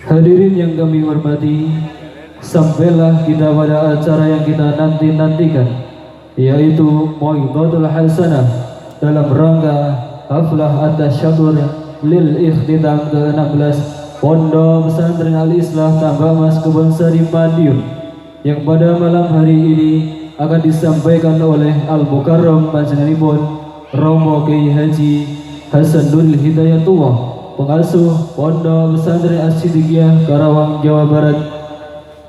Hadirin yang kami hormati, sampailah kita pada acara yang kita nanti-nantikan, yaitu Mau'izatul Hasanah dalam rangka haflah at-tasyakur lil ikhtitam ke-16 Pondok Pesantren Al-Islah Tambak Mas Kebonsari Madiun, yang pada malam hari ini akan disampaikan oleh Al-Mukarram Panjenenganipun Romo Kiai Haji Hasanul Hidayatullah, pengasuh Pondok Pesantren As-Siddiqiyah Karawang, Jawa Barat.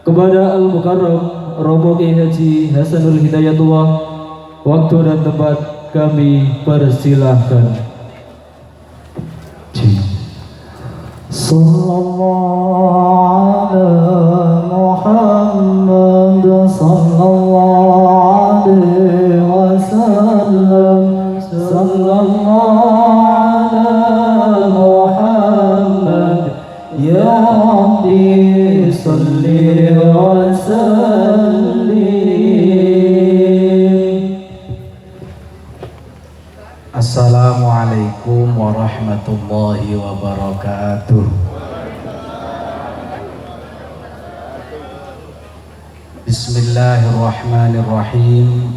Kepada Al-Mukarram Romo Kiai Haji Hasanul Hidayatullah, waktu dan tempat kami persilahkan. Sallallahu ala Muhammad sallallahu alaihi wasallam. Sallallahu ala Muhammad ya Rabbi salli wa sallim. Assalamualaikum warahmatullahi wabarakatuh. Bismillahirrahmanirrahim.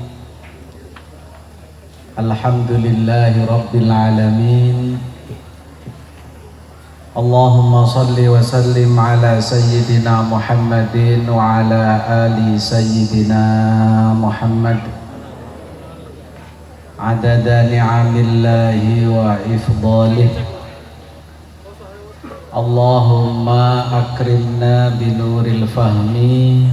Alhamdulillahi rabbil alamin. Allahumma salli wa sallim ala sayyidina Muhammadin wa ala ali sayyidina Muhammad adada ni'amillahi wa ifdalih. Allahumma akrimna binuril fahmi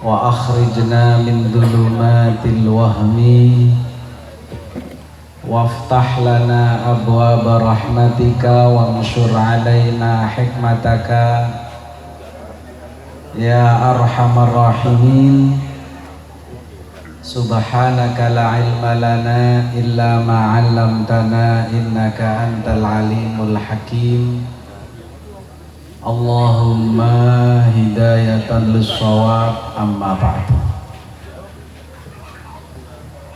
wa akhrijna min dhulumatil wahmi waftah lana abwaba rahmatika wanshur alaina hikmataka ya arhamar rahimin. Subhanaka la ilma lana illa ma 'allamtana innaka antal alimul hakim. Allahumma hidayatan lis-shawab, amma ba'du.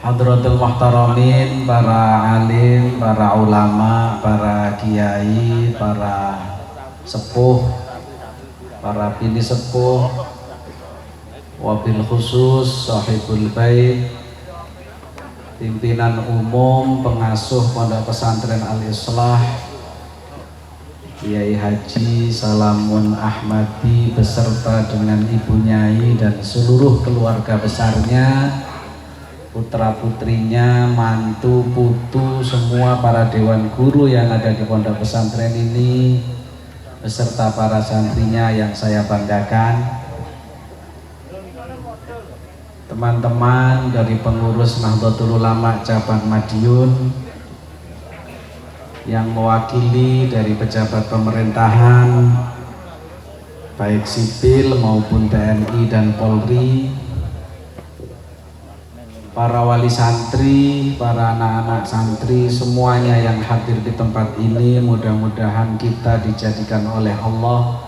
Hadratul muhtaramin, para alim, para ulama, para kiai, para sepuh, para bini sepuh, wabil khusus sahibul bait, pimpinan umum pengasuh Pondok Pesantren Al-Islah Kiai Haji Salamun Ahmadi beserta dengan Ibu Nyai dan seluruh keluarga besarnya, putra putrinya, mantu, putu, semua para dewan guru yang ada di Pondok Pesantren ini beserta para santrinya yang saya banggakan. Teman-teman dari pengurus Nahdlatul Ulama Cabang Madiun yang mewakili dari pejabat pemerintahan baik sipil maupun TNI dan Polri, para wali santri, para anak-anak santri, semuanya yang hadir di tempat ini, mudah-mudahan kita dijadikan oleh Allah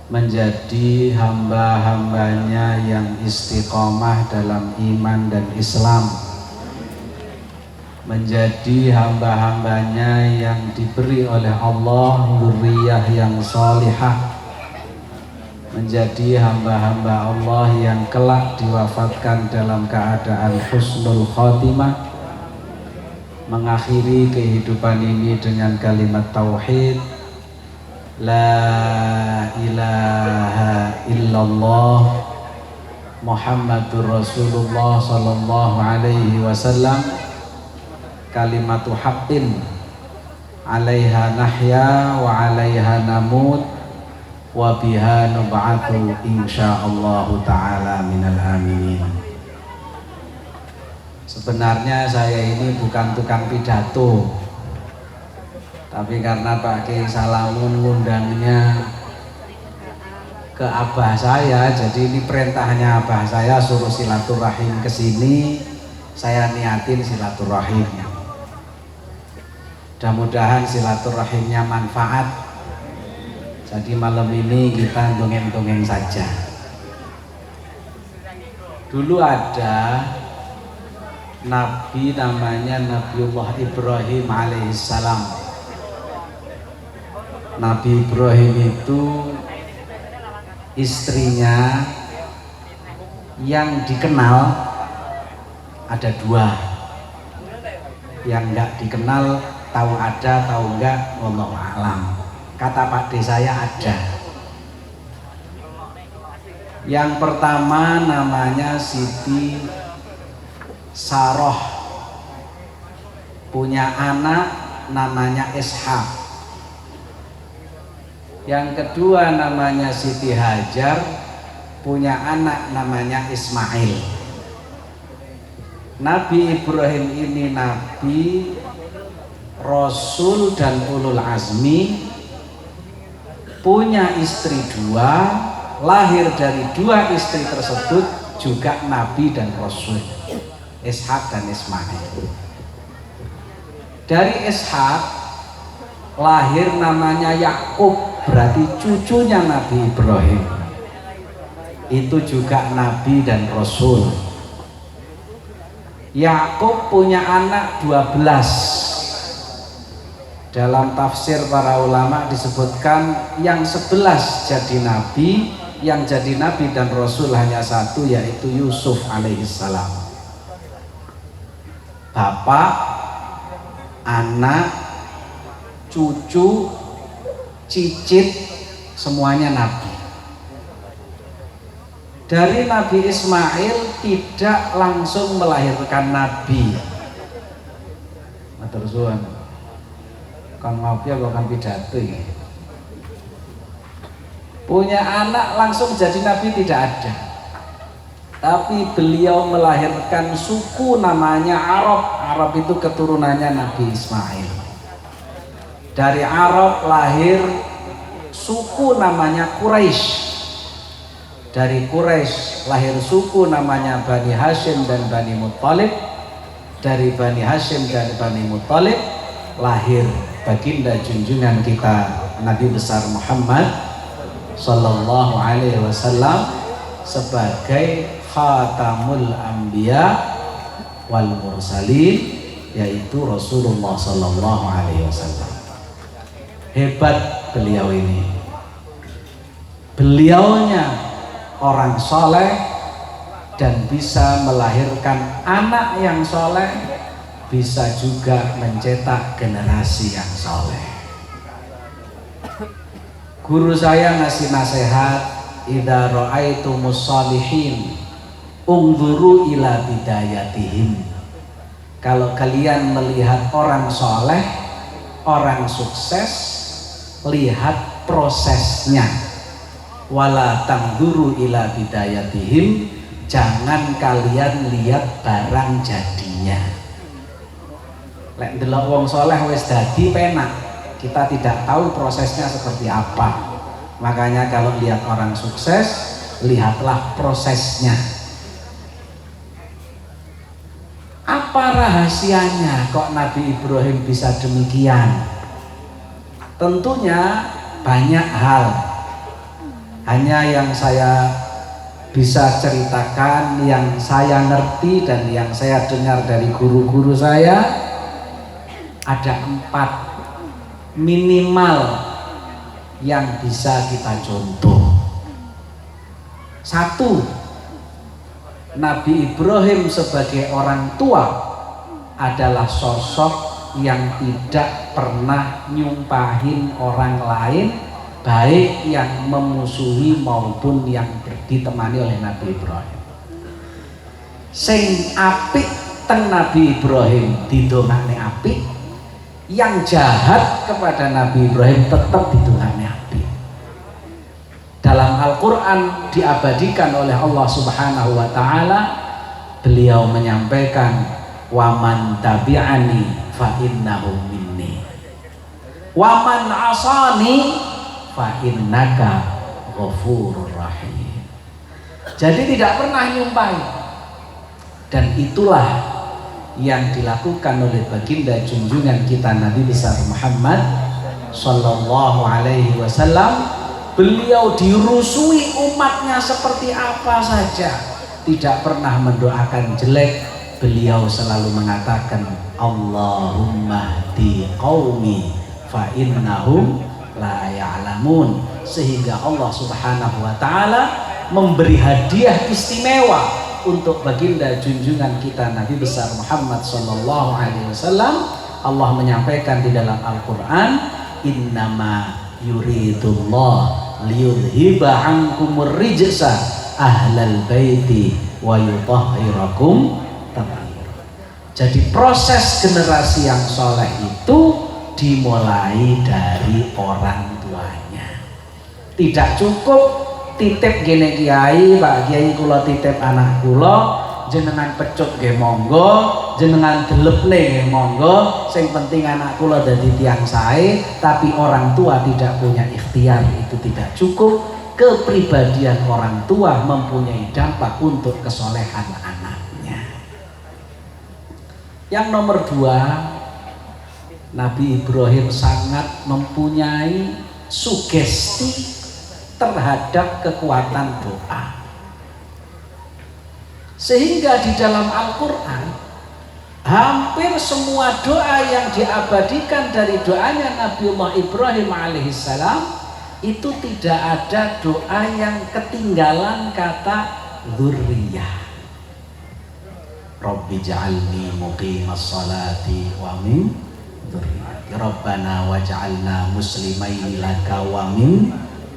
menjadi hamba-hambanya yang istiqomah dalam iman dan Islam, menjadi hamba-hambanya yang diberi oleh Allah dzurriyyah yang salihah, menjadi hamba-hamba Allah yang kelak diwafatkan dalam keadaan husnul khotimah, mengakhiri kehidupan ini dengan kalimat tauhid, la ilaha illallah Muhammadur Rasulullah sallallahu alaihi wasallam, kalimatu haqqin alaiha nahya wa alaiha namut wa biha nub'atu insyaallah taala minal aminin. Sebenarnya saya ini bukan tukang pidato, tapi karena Pak Kiai Salamun ngundangnya ke abah saya, jadi ini perintahnya abah saya suruh silaturahim ke sini, saya niatin silaturahim. Mudah-mudahan silaturahimnya manfaat. Jadi malam ini kita dongeng-dongeng saja. Dulu ada Nabi namanya Nabiullah Ibrahim alaihissalam. Nabi Ibrahim itu istrinya yang dikenal ada dua, yang nggak dikenal tahu ada tahu enggak wallahu alam. Kata Pak D saya ada. Yang pertama namanya Siti Saroh, punya anak namanya Ishak. Yang kedua namanya Siti Hajar, punya anak namanya Ismail. Nabi Ibrahim ini nabi, rasul dan ulul azmi, punya istri dua, lahir dari dua istri tersebut juga nabi dan rasul, Ishak dan Ismail. Dari Ishak lahir namanya Yakub, berarti cucunya Nabi Ibrahim. Itu juga nabi dan rasul. Yakub punya anak 12. Dalam tafsir para ulama disebutkan yang 11 jadi nabi, yang jadi nabi dan rasul hanya satu, yaitu Yusuf alaihissalam. Bapak, anak, cucu, cicit, semuanya nabi. Dari Nabi Ismail tidak langsung melahirkan nabi. Matur suwun. Kan ngopi apa kan pidato ya? Punya anak langsung jadi nabi tidak ada. Tapi beliau melahirkan suku namanya Arab. Arab itu keturunannya Nabi Ismail. Dari Arab lahir suku namanya Quraisy. Dari Quraisy lahir suku namanya Bani Hashim dan Bani Muttalib. Dari Bani Hashim dan Bani Muttalib lahir baginda junjungan kita Nabi besar Muhammad sallallahu alaihi wasallam sebagai khatamul anbiya wal mursalin, yaitu Rasulullah sallallahu alaihi wasallam. Hebat beliau ini. Beliaunya orang soleh dan bisa melahirkan anak yang soleh, bisa juga mencetak generasi yang soleh. Guru saya ngasih nasihat, idza ra'aitumus sholihin ungzuru ila bidayatihim. Kalau kalian melihat orang soleh, orang sukses, lihat prosesnya. Wala tangguru ila bidayatihim, jangan kalian lihat barang jadinya. Lek ndelok wong soleh wis dadi penak, kita tidak tahu prosesnya seperti apa. Makanya kalau lihat orang sukses, lihatlah prosesnya. Apa rahasianya kok Nabi Ibrahim bisa demikian? Tentunya banyak hal. Hanya yang saya bisa ceritakan, yang saya ngerti dan yang saya dengar dari guru-guru saya, ada 4 minimal yang bisa kita contoh. 1, Nabi Ibrahim sebagai orang tua adalah sosok yang tidak pernah nyumpahin orang lain, baik yang memusuhi maupun yang ditemani oleh Nabi Ibrahim. Sing apik teng Nabi Ibrahim didongakne apik, yang jahat kepada Nabi Ibrahim tetap didongakne apik. Dalam Al-Quran diabadikan oleh Allah Subhanahu wa Ta'ala, beliau menyampaikan, waman tabi'ani fa innahu minni waman asani fa innaka ghafurur rahim. Jadi tidak pernah nyumpahi, dan itulah yang dilakukan oleh baginda junjungan kita Nabi besar Muhammad sallallahu alaihi wasallam. Beliau dirusui umatnya seperti apa saja, tidak pernah mendoakan jelek. Beliau selalu mengatakan, Allahumma hdi qaumi fa innahum la ya'lamun, sehingga Allah Subhanahu wa taala memberi hadiah istimewa untuk baginda junjungan kita Nabi besar Muhammad sallallahu alaihi wasallam. Allah menyampaikan di dalam Al-Qur'an, innama yuridullah liyudhiba ankumur rijsa ahlal baiti wa yutahhirakum tathira. Jadi proses generasi yang soleh itu dimulai dari orang tuanya. Tidak cukup titip gene kiai, Pak Kiai kula titip anak kula, jenengan pecut nggih monggo, jenengan delepne nggih monggo, sing penting anak kula dadi tiyang sae. Tapi orang tua tidak punya ikhtiar, itu tidak cukup. Kepribadian orang tua mempunyai dampak untuk kesolehan anaknya. Yang nomor 2, Nabi Ibrahim sangat mempunyai sugesti terhadap kekuatan doa, sehingga di dalam Al-Quran hampir semua doa yang diabadikan dari doanya Nabiullah Ibrahim alaihissalam itu tidak ada doa yang ketinggalan kata dzurriyyah. Rabbi ja'alni muqimas salati wa min dzurriyyati Rabbana waj'alna muslimaini laka wa min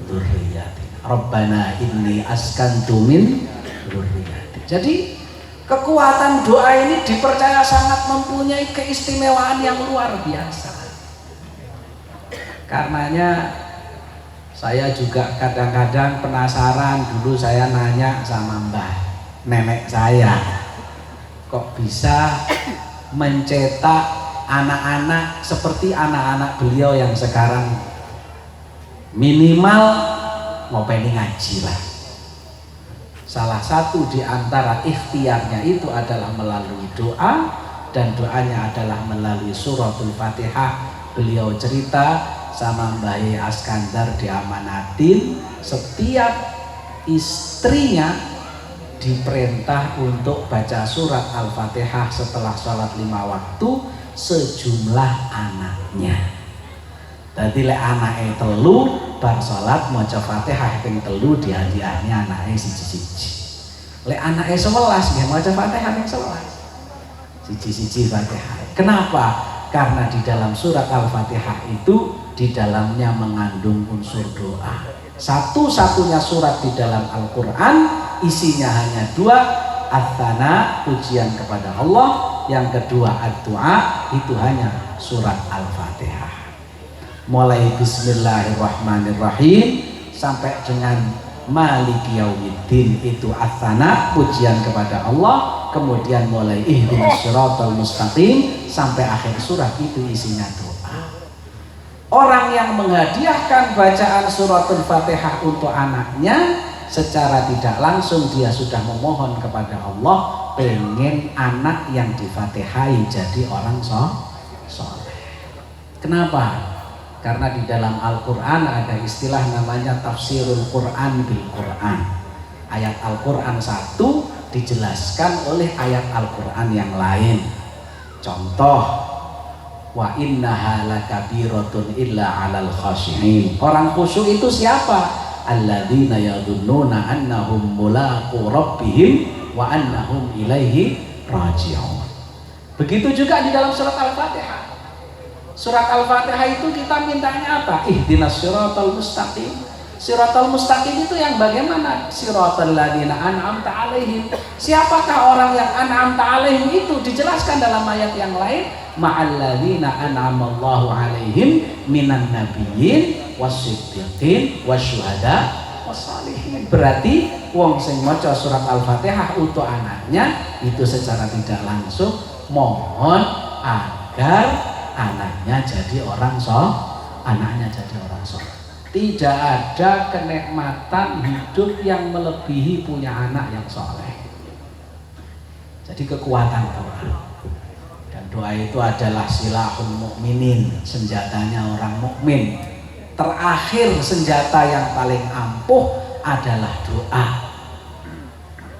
dzurriyyatina Rabbana inni askantu min dzurriyyati. Jadi kekuatan doa ini dipercaya sangat mempunyai keistimewaan yang luar biasa. Karenanya saya juga kadang-kadang penasaran, dulu saya nanya sama mbah nenek saya, kok bisa mencetak anak-anak seperti anak-anak beliau yang sekarang minimal ngopeni ngaji lah. Salah satu di antara ikhtiarnya itu adalah melalui doa, dan doanya adalah melalui suratul Fatihah. Beliau cerita sama Mbah Askandar diamanatin, setiap istrinya diperintah untuk baca surat Al-Fatihah setelah sholat 5 waktu sejumlah anaknya. Tadi lek anake telu bar sholat maca Fatihah ping telu dihadiahne anake siji-siji. Lek anake 11 nggih maca Fatihah ping 11. Siji-siji Fatihah. Kenapa? Karena di dalam surat Al-Fatihah itu di dalamnya mengandung unsur doa. Satu-satunya surat di dalam Al-Quran isinya hanya 2, Ats-Tsana, pujian kepada Allah. Yang kedua Ad-Du'a, itu hanya surat Al-Fatihah. Mulai Bismillahirrahmanirrahim sampai dengan Maliki Yaumiddin itu Ats-Tsana, pujian kepada Allah. Kemudian mulai Ihdinas Shiratal Mustaqim sampai akhir surat itu isinya doa. Orang yang menghadiahkan bacaan suratul Fatihah untuk anaknya, secara tidak langsung dia sudah memohon kepada Allah pengen anak yang difatihai jadi orang soleh. Kenapa? Karena di dalam Al-Quran ada istilah namanya tafsirul Quran bil Quran. Ayat Al-Quran satu dijelaskan oleh ayat Al-Quran yang lain. Contoh, wa innaha lakabiratun illa 'alal khashi'in. Orang khusyuk itu siapa? Alladzina yadhunnuna annahum mulaqu rabbihim wa annahum ilaihi raji'un. Begitu juga di dalam surat Al-Fatihah. Surat Al-Fatihah itu kita mintanya apa? Ihdinas Shiratal Mustaqim. Shiratal Mustaqim itu yang bagaimana? Shiratal ladzina an'amta 'alaihim. Siapakah orang yang an'amta 'alaihim itu? Dijelaskan dalam ayat yang lain, ma'alladzina an'amallahu 'alaihim minan nabiyyin wasiddiqin wasyuhada wassalihin. Berarti wong sing maca surat Al-Fatihah untuk anaknya itu secara tidak langsung mohon agar anaknya jadi orang soleh. Tidak ada kenikmatan hidup yang melebihi punya anak yang soleh. Jadi kekuatan doa, dan doa itu adalah silahul mukminin, senjatanya orang mukmin. Terakhir senjata yang paling ampuh adalah doa.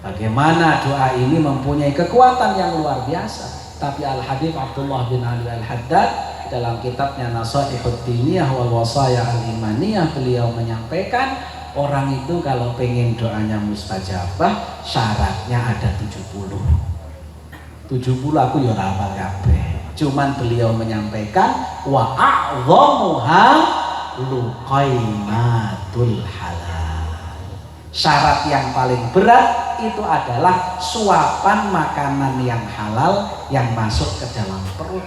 Bagaimana doa ini mempunyai kekuatan yang luar biasa. Tapi Al-Habib Abdullah bin Ali Al-Haddad dalam kitabnya Nasaihud Diniyah wal Wasaya Al-Imaniyah, beliau menyampaikan orang itu kalau pengen doanya mustajabah syaratnya ada 70 aku ya hafal kabeh. Cuman beliau menyampaikan wa a'dhamuha luqaimatul halal. Syarat yang paling berat itu adalah suapan makanan yang halal yang masuk ke dalam perut.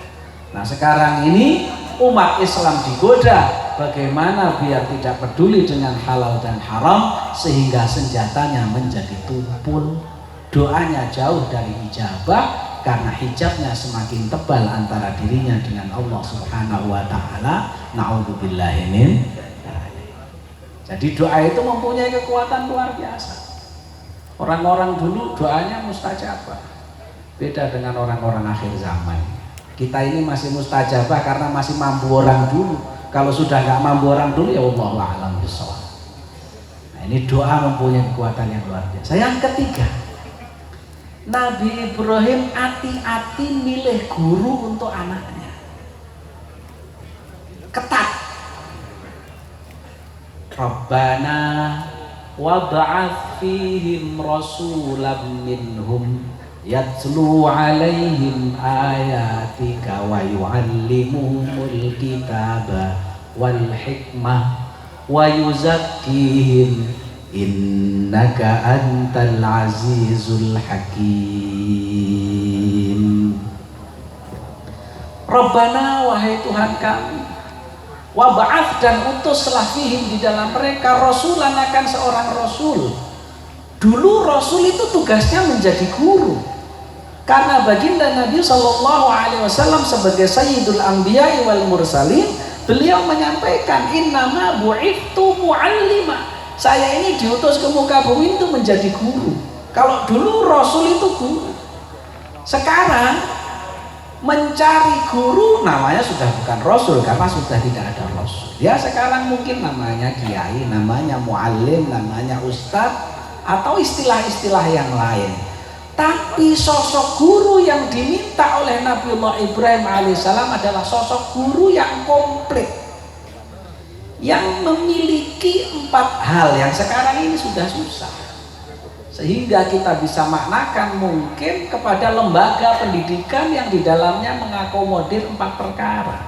Nah sekarang ini umat Islam digoda bagaimana biar tidak peduli dengan halal dan haram sehingga senjatanya menjadi tumpul, doanya jauh dari ijabah karena hijabnya semakin tebal antara dirinya dengan Allah Subhanahu wa taala. Na'udzubillahi min. Jadi doa itu mempunyai kekuatan luar biasa. Orang-orang dulu doanya mustajabah. Beda dengan orang-orang akhir zaman. Kita ini masih mustajabah karena masih mampu orang dulu. Kalau sudah nggak mampu orang dulu ya wallahu a'lam bishawab. Nah, ini doa mempunyai kekuatan yang luar biasa. Yang ketiga, Nabi Ibrahim hati-hati milih guru untuk anaknya. Ketat. Rabbana wab'ats fihim rasulan minhum yatlu alaihim ayatika wa yu'allimuhumul kitaba wal hikmah wa yuzakkihim innaka antal azizul hakim. Rabbana, wahai Tuhan kami, wab'ats, dan utuslah fihim, di dalam mereka, rasulan, akan seorang rasul. Dulu rasul itu tugasnya menjadi guru. Karena baginda Nabi Shallallahu Alaihi Wasallam sebagai Sayyidul Anbiya wal Mursalin, beliau menyampaikan innama bu'ithtu mu'allima. Saya ini diutus ke muka bumi itu menjadi guru. Kalau dulu rasul itu guru. Sekarang mencari guru namanya sudah bukan rasul karena sudah tidak ada rasul. Ya sekarang mungkin namanya kiai, namanya muallim, namanya ustadz atau istilah-istilah yang lain. Tapi sosok guru yang diminta oleh Nabiullah Ibrahim alaihissalam adalah sosok guru yang komplit, yang memiliki 4 hal yang sekarang ini sudah susah, sehingga kita bisa maknakan mungkin kepada lembaga pendidikan yang di dalamnya mengakomodir 4 perkara.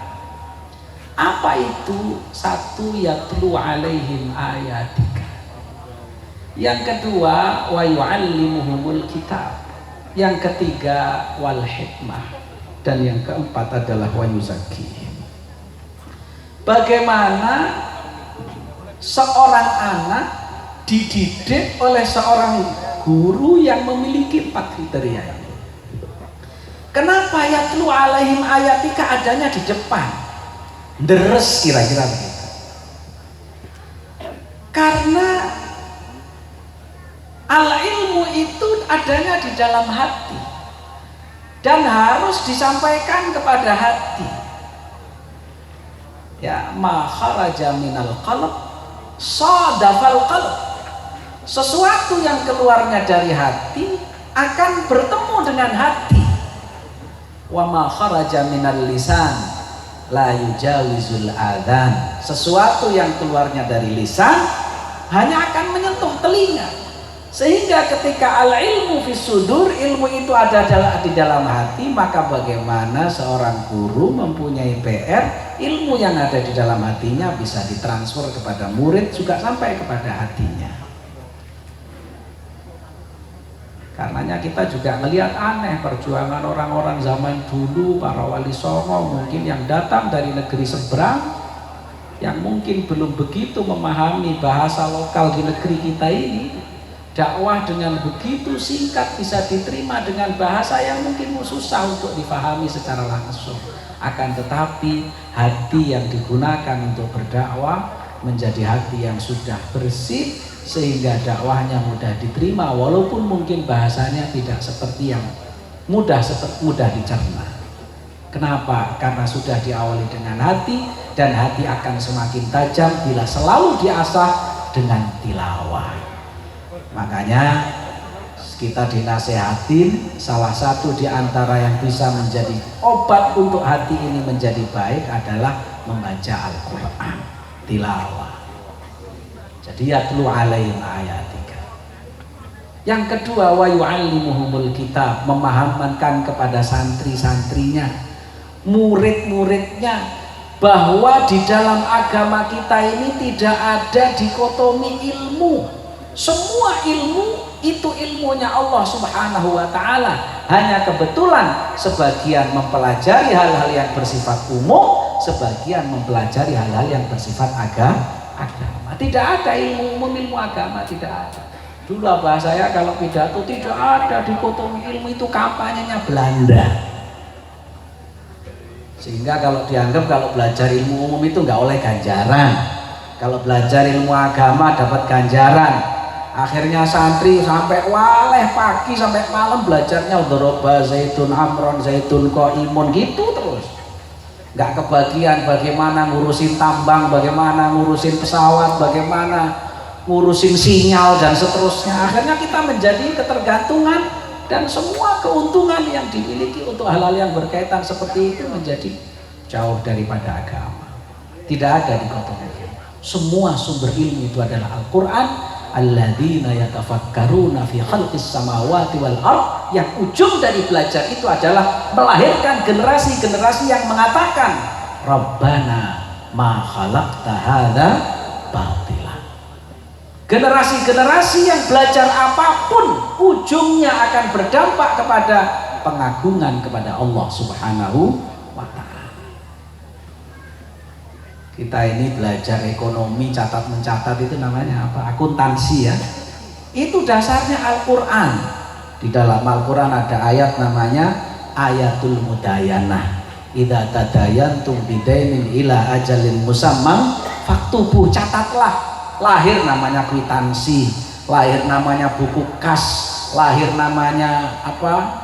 Apa itu? 1, yatlu alaihim ayatika. Yang kedua, wa yu'allimuhumul kitab. Yang ketiga, wal hikmah. Dan yang keempat adalah wa yuzakkihim. Bagaimana seorang anak dididik oleh seorang guru yang memiliki 4 kriteria ini. Kenapa yatlu alaihim ayatika adanya di depan? Deres kira-kira begitu. Karena al-ilmu itu adanya di dalam hati dan harus disampaikan kepada hati. Ya, ma kharaja minal qalb sadafal qalb. Sesuatu yang keluarnya dari hati akan bertemu dengan hati. Wa ma kharaja minal lisan la yujawizul adzan. Sesuatu yang keluarnya dari lisan hanya akan menyentuh telinga. Sehingga ketika al-ilmu fis sudur, ilmu itu ada di dalam hati, maka bagaimana seorang guru mempunyai PR, ilmu yang ada di dalam hatinya bisa ditransfer kepada murid juga sampai kepada hatinya. Karenanya kita juga melihat aneh perjuangan orang-orang zaman dulu, para wali songo mungkin yang datang dari negeri seberang, yang mungkin belum begitu memahami bahasa lokal di negeri kita ini. Dakwah dengan begitu singkat bisa diterima dengan bahasa yang mungkin susah untuk dipahami secara langsung. Akan tetapi hati yang digunakan untuk berdakwah menjadi hati yang sudah bersih, sehingga dakwahnya mudah diterima walaupun mungkin bahasanya tidak seperti yang mudah dicerna. Kenapa? Karena sudah diawali dengan hati, dan hati akan semakin tajam bila selalu diasah dengan tilawah. Makanya kita dinasehatin, salah satu di antara yang bisa menjadi obat untuk hati ini menjadi baik adalah membaca Al-Quran, tilawah. Jadi yatlu alaihim ayatika. Yang kedua, wa yu'allimuhumul kitab, memahamkan kepada santri-santrinya, murid-muridnya, bahwa di dalam agama kita ini tidak ada dikotomi ilmu. Semua ilmu itu ilmunya Allah Subhanahu wa Ta'ala. Hanya kebetulan sebagian mempelajari hal-hal yang bersifat umum, sebagian mempelajari hal-hal yang bersifat agama. Tidak ada ilmu umum, ilmu agama tidak ada. Dulu bahasanya kalau pidato tidak ada dikotomi ilmu, itu kampanyenya Belanda. Sehingga kalau dianggap kalau belajar ilmu umum itu nggak oleh ganjaran, kalau belajar ilmu agama dapat ganjaran. Akhirnya santri sampai waleh pagi sampai malam belajarnya doroba zaitun amron zaitun qaimun gitu terus. Nggak kebagian bagaimana ngurusin tambang, bagaimana ngurusin pesawat, bagaimana ngurusin sinyal dan seterusnya. Akhirnya kita menjadi ketergantungan dan semua keuntungan yang dimiliki untuk hal-hal yang berkaitan seperti itu menjadi jauh daripada agama. Tidak ada dikotomi. Semua sumber ilmu itu adalah Al-Quran. Alladzina yatafakkaruna fi khalqis samawati wal ard, yang ujung dari belajar itu adalah melahirkan generasi-generasi yang mengatakan Rabbana ma khalaqta hadza batila. Generasi-generasi yang belajar apapun ujungnya akan berdampak kepada pengagungan kepada Allah Subhanahu wa Ta'ala. Kita ini belajar ekonomi, catat mencatat itu namanya apa? Akuntansi ya. Itu dasarnya Al-Quran. Di dalam Al-Quran ada ayat namanya ayatul mudayanah. Idza tadayantum bidainin ila ajalin musamman faktubu, catatlah. Lahir namanya kwitansi, lahir namanya buku kas, lahir namanya apa?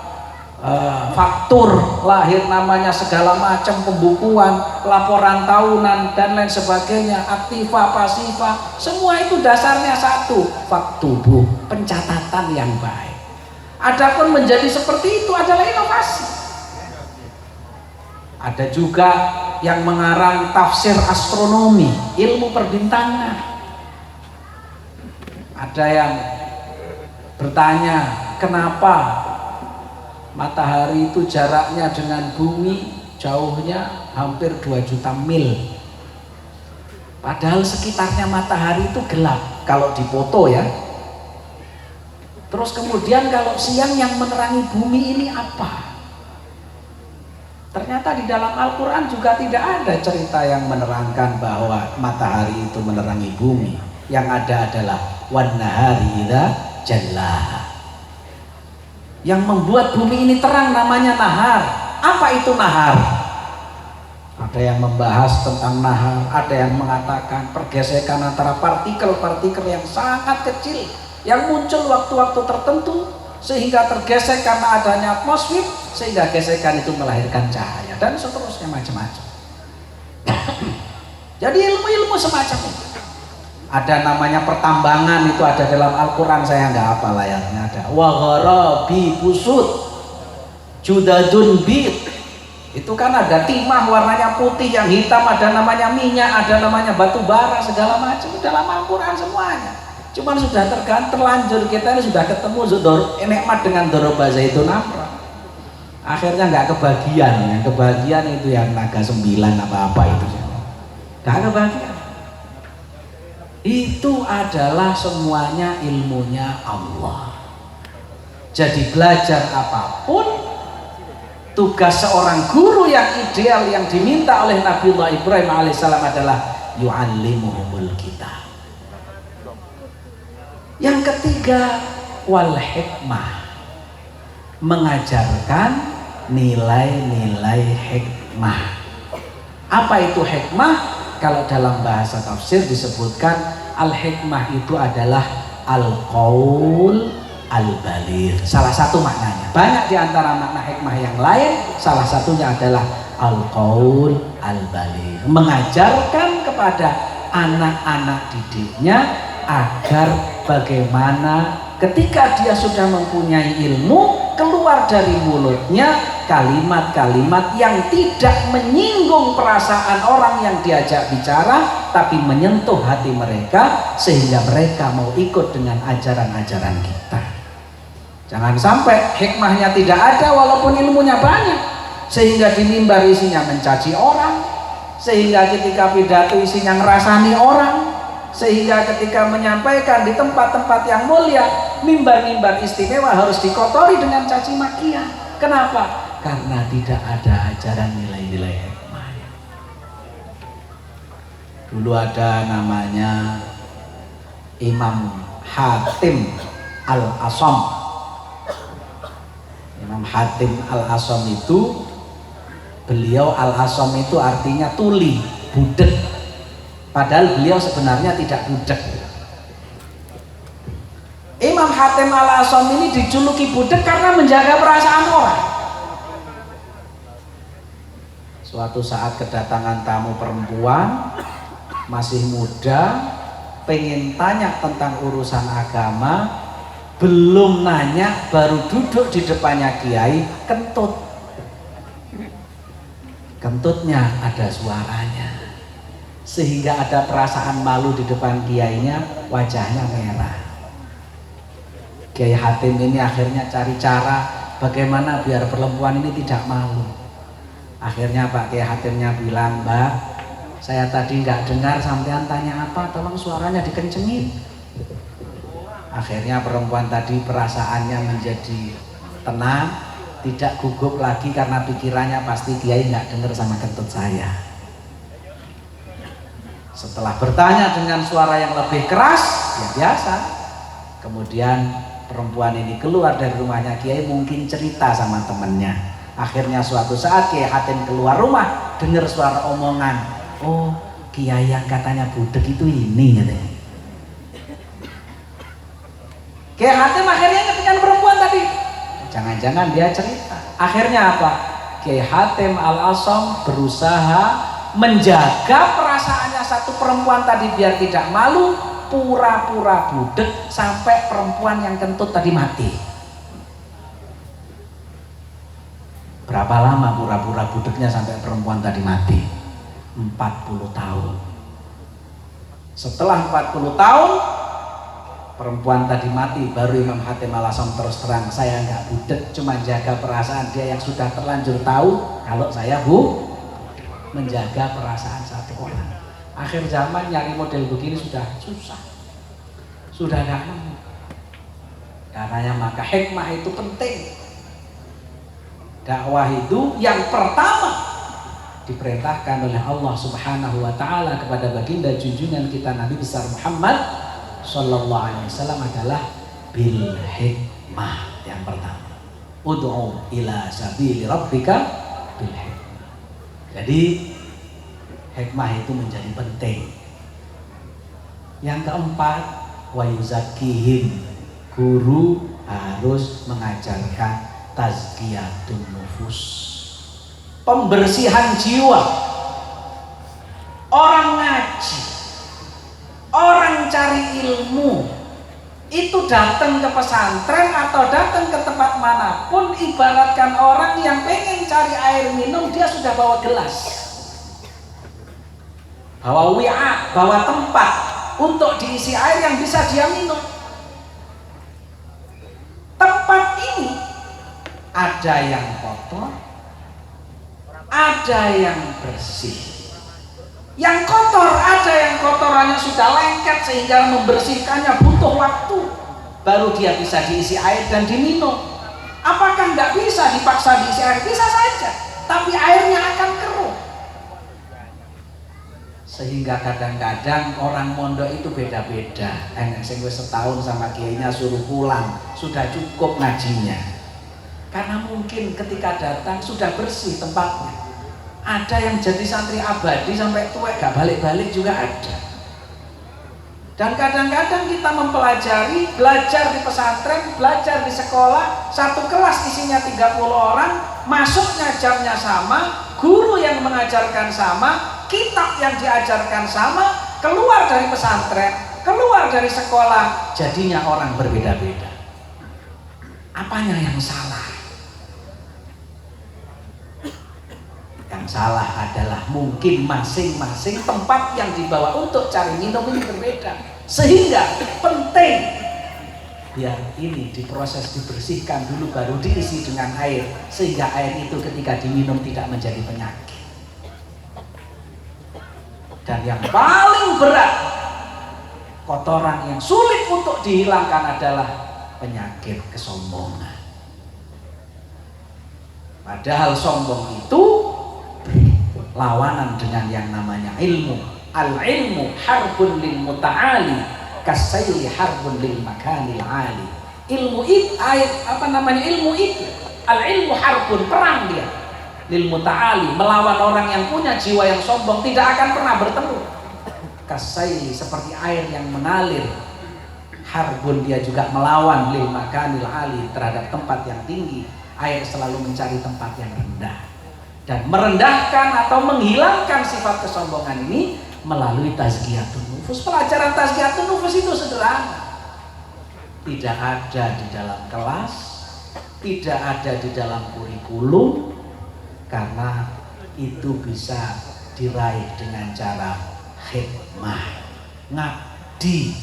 Faktur, lahir namanya segala macam pembukuan, laporan tahunan dan lain sebagainya, aktiva, pasiva, semua itu dasarnya satu, faktubuh, pencatatan yang baik. Adapun menjadi seperti itu adalah inovasi. Ada juga yang mengarang tafsir astronomi, ilmu perbintangan. Ada yang bertanya, kenapa matahari itu jaraknya dengan bumi jauhnya hampir 2 juta mil, padahal sekitarnya matahari itu gelap kalau dipoto ya. Terus kemudian kalau siang yang menerangi bumi ini apa? Ternyata di dalam Al-Quran juga tidak ada cerita yang menerangkan bahwa matahari itu menerangi bumi. Yang ada adalah wan nahari idza jallaha. Yang membuat bumi ini terang namanya nahar. Apa itu nahar? Ada yang membahas tentang nahar, ada yang mengatakan pergesekan antara partikel-partikel yang sangat kecil yang muncul waktu-waktu tertentu sehingga tergesek karena adanya atmosfer, sehingga gesekan itu melahirkan cahaya dan seterusnya macam-macam. Jadi ilmu-ilmu semacam itu. Ada namanya pertambangan, itu ada dalam Al-Quran, saya nggak hafal ayatnya. Ada wa gharabi busud judadun bid, itu kan ada timah warnanya putih, yang hitam ada namanya minyak, ada namanya batu bara, segala macam dalam Al-Quran semuanya. Cuman sudah terlanjur kita ini sudah ketemu nikmat dengan doroba zaitun amron, akhirnya nggak kebagian. Yang kebagian itu yang naga 9 apa-apa itu nggak kebagian. Itu adalah semuanya ilmunya Allah. Jadi belajar apapun, tugas seorang guru yang ideal yang diminta oleh Nabiullah Ibrahim alaihissalam adalah yu'allimuhumul kitab. Yang ketiga, wal hikmah, mengajarkan nilai-nilai hikmah. Apa itu hikmah? Kalau dalam bahasa tafsir disebutkan al-hikmah itu adalah al-qaul al-baligh. Salah satu maknanya. Banyak di antara makna hikmah yang lain, salah satunya adalah al-qaul al-baligh. Mengajarkan kepada anak-anak didiknya agar bagaimana ketika dia sudah mempunyai ilmu, keluar dari mulutnya kalimat-kalimat yang tidak menyinggung perasaan orang yang diajak bicara, tapi menyentuh hati mereka sehingga mereka mau ikut dengan ajaran-ajaran kita. Jangan sampai hikmahnya tidak ada walaupun ilmunya banyak, sehingga di mimbar isinya mencaci orang, sehingga ketika pidato isinya ngerasani orang, sehingga ketika menyampaikan di tempat-tempat yang mulia, mimbar-mimbar istimewa harus dikotori dengan caci makian. Kenapa? Karena tidak ada ajaran nilai-nilai hikmah. Dulu ada namanya Imam Hatim Al-Asam. Imam Hatim Al-Asam itu, beliau Al-Asam itu artinya tuli, budek. Padahal beliau sebenarnya tidak budek. Imam Hatim Al-Asam ini dijuluki budek karena menjaga perasaan orang. Suatu saat kedatangan tamu perempuan, masih muda, pengen tanya tentang urusan agama, belum nanya, baru duduk di depannya kiai, kentut. Kentutnya ada suaranya, sehingga ada perasaan malu di depan kiainya, wajahnya merah. Kiai Hatim ini akhirnya cari cara bagaimana biar perempuan ini tidak malu. Akhirnya Pak Kiai Hatimnya bilang, "Mbak, saya tadi nggak dengar sampean tanya apa, tolong suaranya dikencengin." Akhirnya perempuan tadi perasaannya menjadi tenang, tidak gugup lagi karena pikirannya pasti kiai nggak dengar sama kentut saya. Setelah bertanya dengan suara yang lebih keras, ya biasa. Kemudian perempuan ini keluar dari rumahnya kiai, mungkin cerita sama temannya. Akhirnya suatu saat Kiai Hatim keluar rumah, dengar suara omongan, "Oh, kiai yang katanya budek itu ini," katanya. Kiai Hatim akhirnya ngetikan perempuan tadi, jangan-jangan dia cerita. Akhirnya apa? Kiai Hatim Al-Asam berusaha menjaga perasaannya satu perempuan tadi biar tidak malu, pura-pura budek sampai perempuan yang kentut tadi mati. Berapa lama pura-pura budeknya sampai perempuan tadi mati? 40 tahun. Setelah 40 tahun perempuan tadi mati, baru Imam Hatim Al-Asam terus terang, "Saya nggak budek, cuma jaga perasaan dia yang sudah terlanjur tahu kalau saya menjaga perasaan satu orang." Akhir zaman nyari model begini sudah susah, sudah nggak nemu. Karenanya maka hikmah itu penting. Dakwah itu yang pertama diperintahkan oleh Allah Subhanahu wa taala kepada baginda junjungan kita Nabi besar Muhammad sallallahu alaihi wasallam adalah bil hikmah. Yang pertama, ud'u ila sabili rabbika bil hikmah. Jadi hikmah itu menjadi penting. Yang keempat, wa yuzakkihim, guru harus mengajarkan tazkiyatun nufus, pembersihan jiwa. Orang ngaji, orang cari ilmu itu datang ke pesantren atau datang ke tempat manapun, ibaratkan orang yang pengen cari air minum, dia sudah bawa gelas, bawa wi'a, bawa tempat untuk diisi air yang bisa dia minum. Tempat ini ada yang kotor, ada yang bersih. Yang kotor ada yang kotorannya sudah lengket sehingga membersihkannya butuh waktu, baru dia bisa diisi air dan diminum. Apakah nggak bisa dipaksa diisi air? Bisa saja, tapi airnya akan keruh. Sehingga kadang-kadang orang mondok itu beda-beda. Enak sing wis setahun sama kiainya suruh pulang, sudah cukup ngajinya. Karena mungkin ketika datang sudah bersih tempatnya. Ada yang jadi santri abadi sampai tua gak balik-balik juga ada. Dan kadang-kadang kita mempelajari, belajar di pesantren, belajar di sekolah, satu kelas isinya 30 orang, masuknya jamnya sama, guru yang mengajarkan sama, kitab yang diajarkan sama, keluar dari pesantren, keluar dari sekolah, jadinya orang berbeda-beda. Apanya yang salah? Yang salah adalah mungkin masing-masing tempat yang dibawa untuk cari minum ini berbeda, sehingga penting biar ini diproses, dibersihkan dulu baru diisi dengan air, sehingga air itu ketika diminum tidak menjadi penyakit. Dan yang paling berat, kotoran yang sulit untuk dihilangkan adalah penyakit kesombongan. Padahal sombong itu lawanan dengan yang namanya ilmu. Al-ilmu harbun lil muta'ali kasayli harbun lil makanil ali. Ilmu itu ilmu itu al-ilmu harbun, perang dia, lil muta'ali, melawan orang yang punya jiwa yang sombong tidak akan pernah bertemu. Kasayli, seperti air yang mengalir. Harbun, dia juga melawan lil makanil ali, terhadap tempat yang tinggi. Air selalu mencari tempat yang rendah. Dan merendahkan atau menghilangkan sifat kesombongan ini melalui tazkiyatun nufus. Pelajaran tazkiyatun nufus itu sederhana, tidak ada di dalam kelas, tidak ada di dalam kurikulum, karena itu bisa diraih dengan cara khidmah, ngabdi.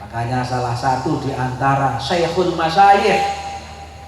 Makanya salah satu di antara syekhul masyayikh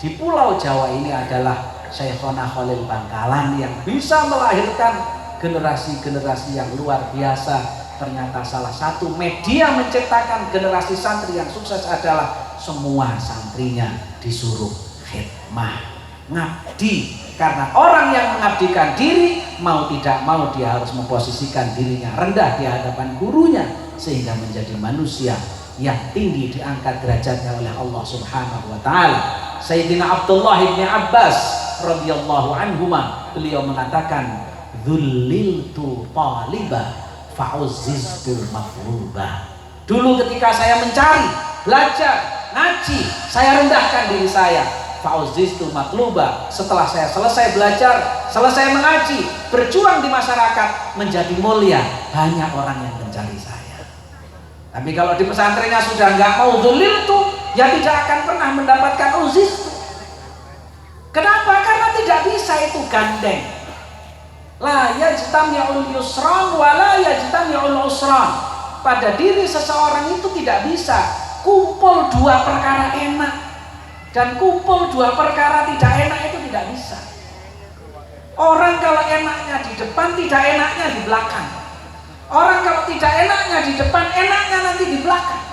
di Pulau Jawa ini adalah Syekhona Khalil Bangkalan, yang bisa melahirkan generasi-generasi yang luar biasa. Ternyata salah satu media menciptakan generasi santri yang sukses adalah semua santrinya disuruh khidmah, ngabdi. Karena orang yang mengabdikan diri, mau tidak mau dia harus memposisikan dirinya rendah di hadapan gurunya, sehingga menjadi manusia yang tinggi, diangkat derajatnya oleh Allah Subhanahu wa taala. Sayyidina Abdullah bin Abbas radhiyallahu anhuma, beliau mengatakan, "Dhulliltu taliba fa'uzziztu mafruba." Dulu ketika saya mencari, belajar, ngaji, saya rendahkan diri saya. Fa'uzziztu mafruba. Setelah saya selesai belajar, selesai mengaji, berjuang di masyarakat, menjadi mulia, banyak orang yang mencari saya. Tapi kalau di pesantrennya sudah nggak mau dhulliltu, ya tidak akan pernah mendapatkan uzziztu. Kenapa? Karena tidak bisa itu gandeng. La yajtami'ul yusran wa la yajtami'ul usran. Pada diri seseorang itu tidak bisa kumpul dua perkara enak dan kumpul dua perkara tidak enak, itu tidak bisa. Orang kalau enaknya di depan, tidak enaknya di belakang. Orang kalau tidak enaknya di depan, enaknya nanti di belakang.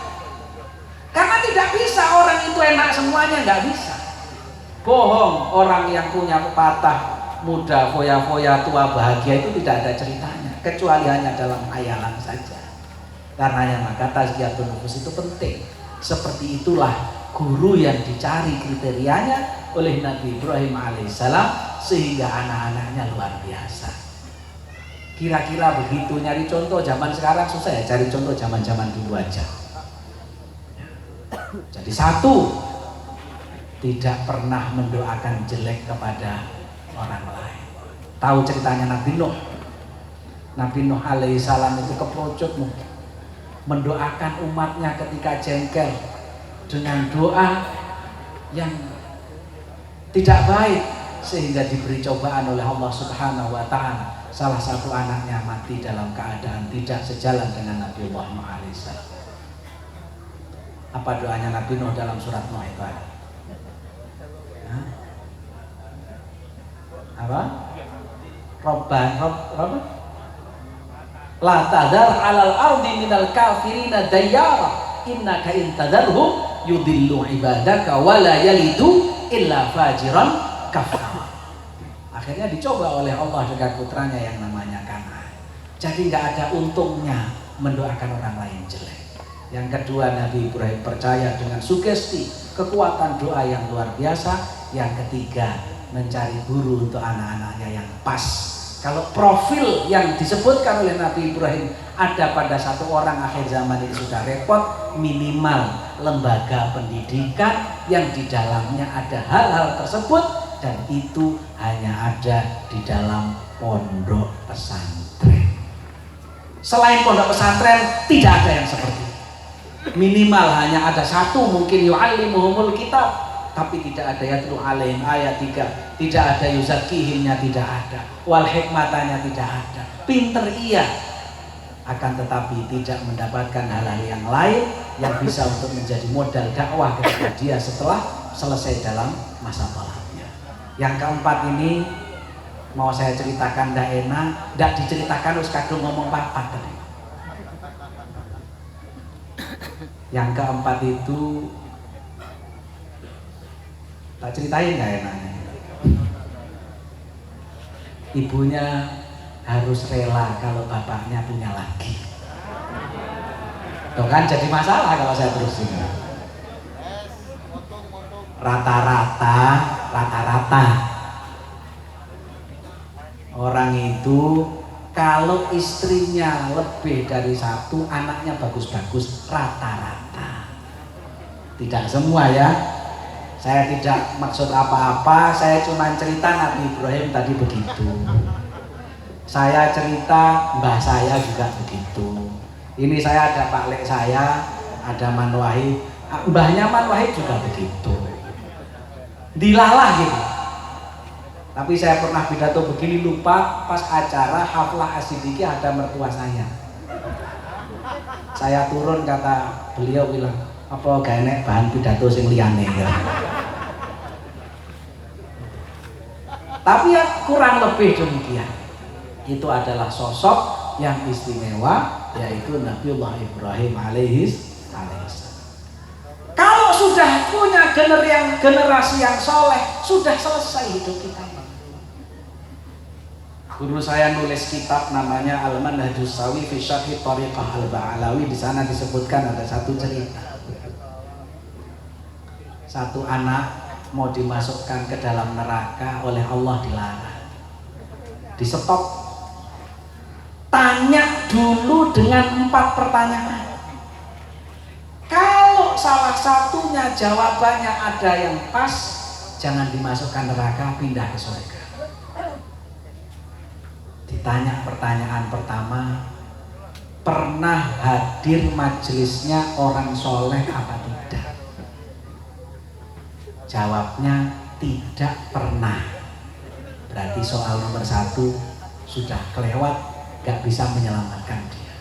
Karena tidak bisa orang itu enak semuanya, nggak bisa. Bohong orang yang punya pepatah muda foya-foya tua bahagia itu tidak ada ceritanya, kecuali hanya dalam khayalan saja. Karenanya maka tazkiyatun nufus itu penting. Seperti itulah guru yang dicari kriterianya oleh Nabi Ibrahim alaihissalam, sehingga anak-anaknya luar biasa. Kira-kira begitu. Nyari contoh zaman sekarang susah ya, cari contoh zaman-zaman dulu aja. Jadi satu, tidak pernah mendoakan jelek kepada orang lain. Tahu ceritanya Nabi Nuh? Nabi Nuh alaihissalam itu keprojot mendoakan umatnya ketika jengkel dengan doa yang tidak baik, sehingga diberi cobaan oleh Allah Subhanahu wa taala. Salah satu anaknya mati dalam keadaan tidak sejalan dengan Nabi Nuh alaihissalam. Apa doanya Nabi Nuh dalam surat Nuh itu? Apa? Rabb la tadar 'alal ardi minal kafirina dayyara innaka in tadarhum yudillu ibadaka wa la yalidu illa fajiran kafara. Akhirnya dicoba oleh Allah dengan putranya yang namanya Kan'an. Jadi nggak ada untungnya mendoakan orang lain jelek. Yang kedua, Nabi Ibrahim percaya dengan sugesti kekuatan doa yang luar biasa. Yang ketiga, mencari guru untuk anak-anaknya yang pas. Kalau profil yang disebutkan oleh Nabi Ibrahim ada pada satu orang, akhir zaman ini sudah repot. Minimal lembaga pendidikan yang di dalamnya ada hal-hal tersebut, dan itu hanya ada di dalam pondok pesantren. Selain pondok pesantren tidak ada yang seperti itu. Minimal hanya ada satu, mungkin yu'allimuhumul kitab, tapi tidak ada yatlu alaihim ayat 3, tidak ada yuzakihimnya, tidak ada wal hikmatanya, tidak ada. Pinter iya, akan tetapi tidak mendapatkan hal-hal yang lain yang bisa untuk menjadi modal dakwah ketika dia setelah selesai dalam masa tolaknya. Yang keempat ini mau saya ceritakan, ndak enak, ndak diceritakan wis kadung ngomong papat tadi. Yang keempat itu tak ceritain nggak enaknya. Ibunya harus rela kalau bapaknya punya lagi. Tuh kan jadi masalah kalau saya terusin. Rata-rata orang itu kalau istrinya lebih dari satu, anaknya bagus-bagus, rata-rata. Tidak semua ya. Saya tidak maksud apa-apa, saya cuma cerita Nabi Ibrahim tadi begitu. Saya cerita mbah saya juga begitu. Ini saya ada Pak Lek saya, ada Man Wahid, mbahnya Man Wahid juga begitu. Dilalah gitu. Tapi saya pernah pidato begini, lupa pas acara haflah asidiki ada mertua saya. Saya turun, kata beliau bilang, apa gak enek bahan pidato sing liyane ya. Tapi ya kurang lebih demikian. Itu adalah sosok yang istimewa, yaitu Nabiullah Ibrahim alaihissalam. Kalau sudah punya generasi yang soleh, sudah selesai hidup kita. Guru saya nulis kitab namanya Al-Manhajus Shawi fi Syarhi Thariqah Al-Ba'alawi. Di sana disebutkan ada satu cerita. Satu anak mau dimasukkan ke dalam neraka, oleh Allah dilarang. Di stop. Tanya dulu dengan 4 pertanyaan. Kalau salah satunya jawabannya ada yang pas, jangan dimasukkan neraka, pindah ke surga. Ditanya pertanyaan pertama, pernah hadir majelisnya orang soleh apa tidak? Jawabnya tidak pernah. Berarti soal nomor 1 sudah kelewat, gak bisa menyelamatkan dia.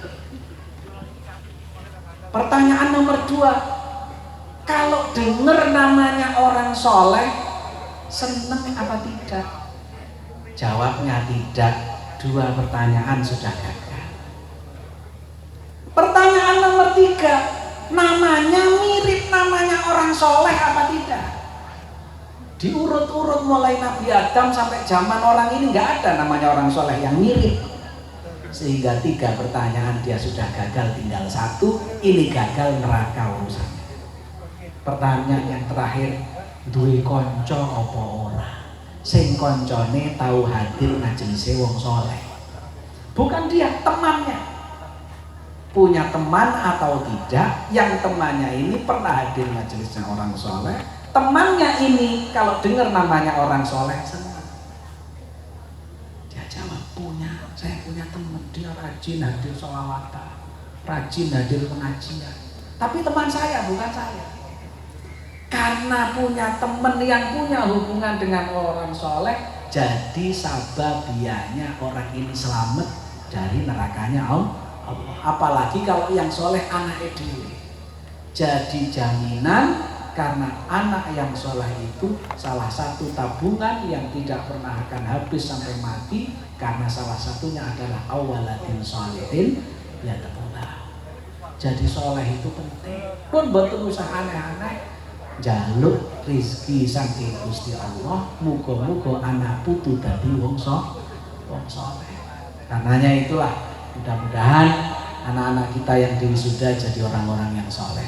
Pertanyaan nomor 2, kalau dengar namanya orang soleh, seneng apa tidak? Jawabnya tidak. 2 pertanyaan sudah gagal. Pertanyaan nomor 3, namanya mirip namanya orang soleh apa tidak? Diurut-urut mulai Nabi Adam sampai zaman orang ini nggak ada namanya orang soleh yang mirip. Sehingga 3 pertanyaan dia sudah gagal, tinggal 1, ini gagal, neraka urusannya. Pertanyaan yang terakhir, duwe konco apa ora? Sing koncone tahu hadir majelis wong soleh. Bukan dia, temannya. Punya teman atau tidak, yang temannya ini pernah hadir majelisnya orang soleh. Temannya ini kalau dengar namanya orang soleh senang. Dia jawab, punya, saya punya teman, dia rajin hadir sholawatan, rajin hadir pengajian. Tapi teman saya, bukan saya. Karena punya teman yang punya hubungan dengan orang soleh, jadi sababianya orang ini selamat dari nerakanya Allah. Apalagi kalau yang soleh anak itu, jadi jaminan. Karena anak yang soleh itu salah satu tabungan yang tidak pernah akan habis sampai mati, karena salah satunya adalah awaladin sholihin ya taqullah. Jadi soleh itu penting. Pun betul usah aneh-aneh, jaluk rizki saking Gusti Allah, muga-muga anak putu dadi wong soleh. Karenanya itulah, mudah-mudahan anak-anak kita yang diwisuda jadi orang-orang yang soleh.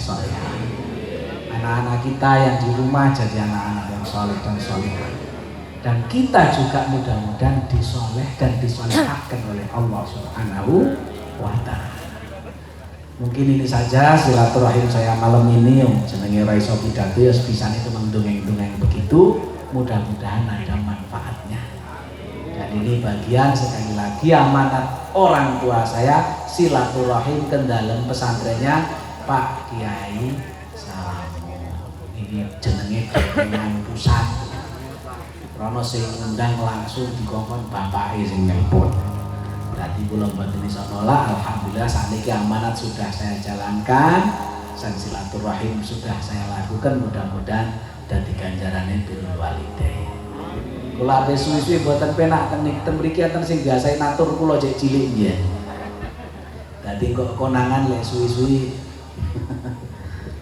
Anak-anak kita yang di rumah jadi anak-anak yang soleh dan solehah. Dan kita juga mudah-mudahan disoleh dan disolehkan oleh Allah Subhanahu wa Ta'ala. Mungkin ini saja silaturahim saya malam ini, yang jenenge ora iso pidato ya sepisan itu mendongeng-dongeng begitu, mudah-mudahan ada manfaatnya. Dan ini bagian sekali lagi amanat orang tua saya, silaturahim ke dalam pesantrennya Pak Kiai Salamun. iki jenenge Gegengan Pusat. Rono sing ngundang langsung dikongkon bapake sing nelpon. Dadi kula mboten iso nolak, alhamdulillah sakniki amanat sudah saya jalankan, dan silaturahim sudah saya lakukan, mudah-mudahan dadi ganjarane birrul walidain. Kula ape suwi-suwi mboten penak ten mriki enten sing biasa natur kula cek cilik nggih. Dadi kok konangan lek suwi-suwi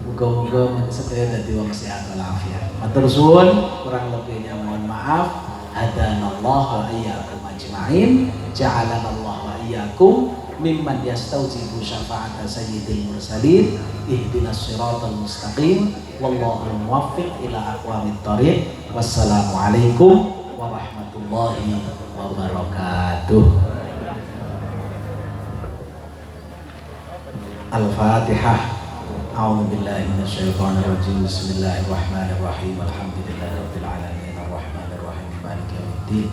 muga-muga sedaya dadi wong sehat walafiat. Matur suwun, kurang lebihnya mohon maaf. Hadanallahu wa iyyakum ajma'in, ja'alanallahu wa iyyakum mimman yastaujibu syafa'ata sayyidil mursalin, ihdinas siratal mustaqim, wallahu muwaffiq ila aqwamit thoriq. Wassalamualaikum warahmatullahi wabarakatuh. Al-Fatihah. A'udzu billahi minasyaitonir rajim. Bismillahirrahmanirrahim. Alhamdulillahirabbil alamin arrahmanir rahim maliki yaumiddin.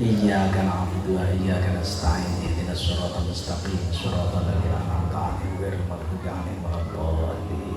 Iyyaka na'budu wa iyyaka nasta'in. Ihdinas siratal mustaqim. Shiratal ladzina an'amta 'alaihim ghairil maghdubi 'alaihim waladdallin.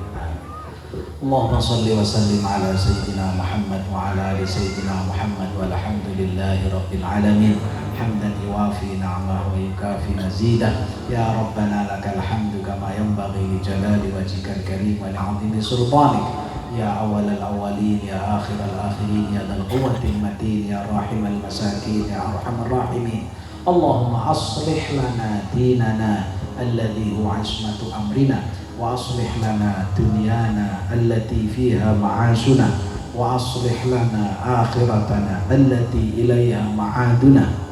Allahumma shalli wa sallim ala sayyidina Muhammad wa ala ali sayyidina Muhammad walhamdulillahi rabbil alamin. Hamdan yuwafi ni'amahu wa yukafi mazidah. Ya Rabbana lakal hamdu kama yanbaghi li jalali wajhikal karim wa li'azimi sultanik. Ya awwalal awwalin, ya akhiral akhirin, ya dzal quwwatil matin, ya rahimal masakin, ya arhamar rahimin. Allahumma aslih lana dinana alladhi huwa ismatu amrina, wa aslih lana dunyana allati fiha ma'ashuna, wa aslih lana akhiratana allati ilayha ma'aduna.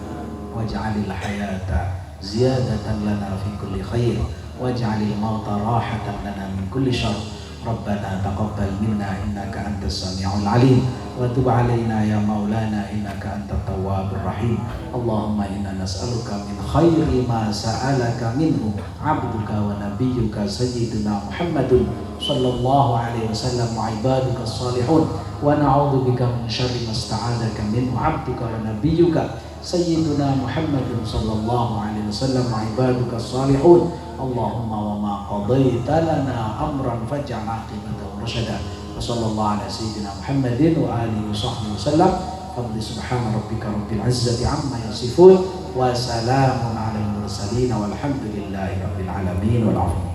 Waj'alil hayata ziyadatan lana fi kulli khair, waj'alil mauta rahatan lana min kulli syarr. Rabbana taqabbal minna innaka antas sami'ul alim, wa tub 'alaina ya maulana innaka antat tawwabur rahim. Allahumma inna nas'aluka min khairi ma sa'alaka minhu 'abduka wa nabiyyuka sayyidina Muhammadun sallallahu alaihi wasallam wa ibaduka salihun, wa na'udzubika min syarri ma sta'adaka minhu 'abduka wa nabiyyuka Sayyiduna Muhammadun sallallahu alaihi wasallam wa ibaduka salihun. Allahumma wa ma qadaita lana amran faj'al aqibatahu rasyada. Wa sallallahu ala sayyidina Muhammadin wa alihi wa sahbihi wasallam. Fadli subhana rabbika rabbil izzati amma yasifun, wa salamun alal mursalin walhamdulillahi rabbil alamin wal 'afwu.